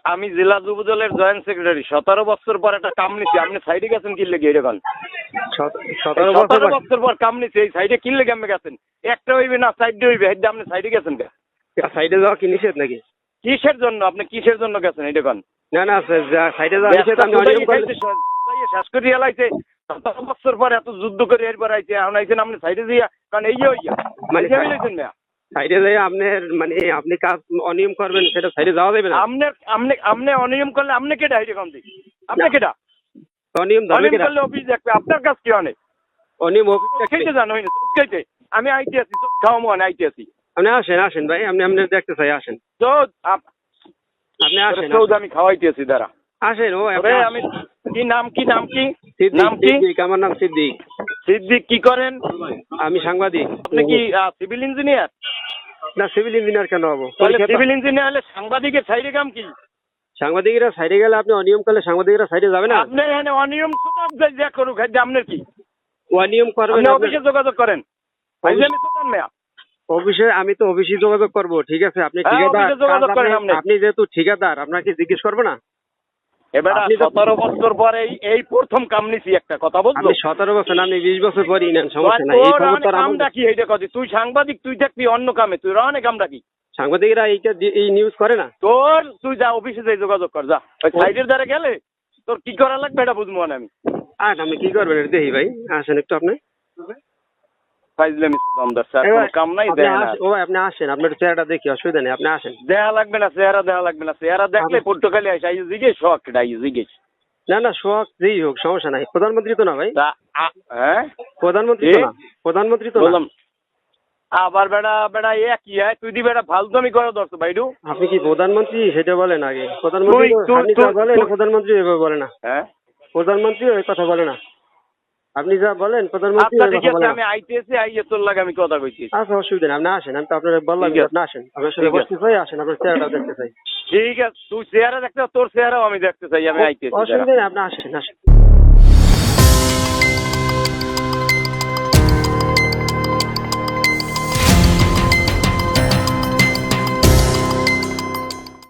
আমি জেলা যুব দলের জয়েন্ট সেক্রেটারি। 17 বছর পর একটা কাম নিছি, আপনি সাইডে গেছেন কি লেগে এরকম? 17 বছর পর কাম নিছি, এই সাইডে কি লেগে আপনি গেছেন? একটা হইবে না সাইডে হইবে, এই যে আপনি সাইডে গেছেন কে? সাইডে যাওয়া কি নিষেধ নাকি? কিসের জন্য আপনি কিসের জন্য গেছেন এই দেখুন? না না সাইডে যাওয়া নিষেধ। আমি অনিয়ম করলে শেষ করে এলাইছে 17 বছর পর এত যুদ্ধ করে এরপর আইছে, এখন আইছেন আপনি সাইডে দিয়া, কারণ এই হইয়া মানে মানে লইছেন না সাইডে যাই আপনার মানে আপনি কাজ অনিয়ম করবেন, সেটা সাইডে যাওয়া যাবে না। আপনি অনিয়ম করলে আপনি কেটা এই দেখুন দিই, আপনি কেটা অনিয়ম ধরবে অনিয়ম কেটা? করলে অফিস দেখবে, আপনার কাজ কি অনেক অনিয়ম অফিস খেতে জানো হইনি খেতে। আমি আইতে আছি, খাওয়া মনে আইতে আছি। আপনি আসেন আসেন ভাই, আপনি আপনি দেখতে চাই আসেন। তো আপনি আসেন চৌধ আমি খাওয়াইতে আছি দাঁড়া আসেন। ও আমি কি নাম কি নাম কি সিদ্দিক, নাম কি? সিদ্দিক, আমার নাম সিদ্দিক। সিদ্দিক কি করেন? আমি সাংবাদিক। আপনি কি সিভিল ইঞ্জিনিয়ার? না সিভিল ইঞ্জিনিয়ার কেন হবো? তাহলে সিভিল ইঞ্জিনিয়ার হলে সাংবাদিকের সাইডে কাম কি? সাংবাদিকরা সাইডে গেলে আপনি অনিয়ম করলে সাংবাদিকরা সাইডে যাবে না? আপনি এখানে অনিয়ম যা করুক, আপনার কি অনিয়ম করবেন? আপনি অফিসে যোগাযোগ করেন। অফিসে আমি তো অফিসে যোগাযোগ করবো, ঠিক আছে। আপনি অফিসে যোগাযোগ করেন ঠিকাদার, আপনি যেহেতু ঠিকাদার, আপনাকে জিজ্ঞেস করবো না? এবার 17 বছর পরে এই প্রথম কাম নিছি, একটা কথা বলছো। আপনি 17 বছর না, আপনি 20 বছর পরই নেন, সমস্যা নাই। এই খবর তো কামটা কি এইটা কথা? তুই সাংবাদিক, তুই দেখবি অন্য কামে, তুই রহনে কামটা কি? সাংবাদিকরা এই নিউজ করে না। তুই যা অফিসে যাই যোগাযোগ কর, যা ওই সাইডের দ্বারা গেলে তোর কি করা লাগবে এটা বুঝবো না আমি। আপনি কি করবেন এটা দেখি ভাই, আসেন একটু আপনি। কাম নাই দেয় না। ও আপনি আসেন, আপনার চেহারাটা দেখি, অসুবিধা নেই, আপনি আসেন। দেয়া লাগবে না, চেহারা দেওয়া লাগবে না, চেহারা দেখলে পর্তুগালি আসে আই জিজ্ঞেস শখ জিজ্ঞেস। না না শখ যেই হোক সমস্যা নাই, প্রধানমন্ত্রী তো না ভাই। হ্যাঁ প্রধানমন্ত্রী তো না, প্রধানমন্ত্রী তো বললাম আবার বেড়া বেড়া কি হয়, তুই দি বেড়া ফালতুমি করে ধরছো ভাইডু। আপনি কি প্রধানমন্ত্রী সেটা বলেন আগে। প্রধানমন্ত্রী আপনি যা বলেন, প্রধানমন্ত্রী এভাবে বলে না। হ্যাঁ প্রধানমন্ত্রী ওই কথা বলে না, আপনি যা বলেন প্রধানমন্ত্রী ওই কথা বলে না। আমি আইতেছি, আইয়ে তোর লাগে আমি কথা কইছি। আচ্ছা অসুবিধা নেই, আপনি আসেন। আমি তো আপনার বললাম আপনি আসেন, আপনার সাথে বসতে চাই, আসেন, আপনার চেহারাটা দেখতে চাই। ঠিক আছে, তুই চেহারা দেখতে, তোর চেহারাও আমি দেখতে চাই, আমি আইতেছি। অসুবিধা নেই, আপনি আসেন আসেন।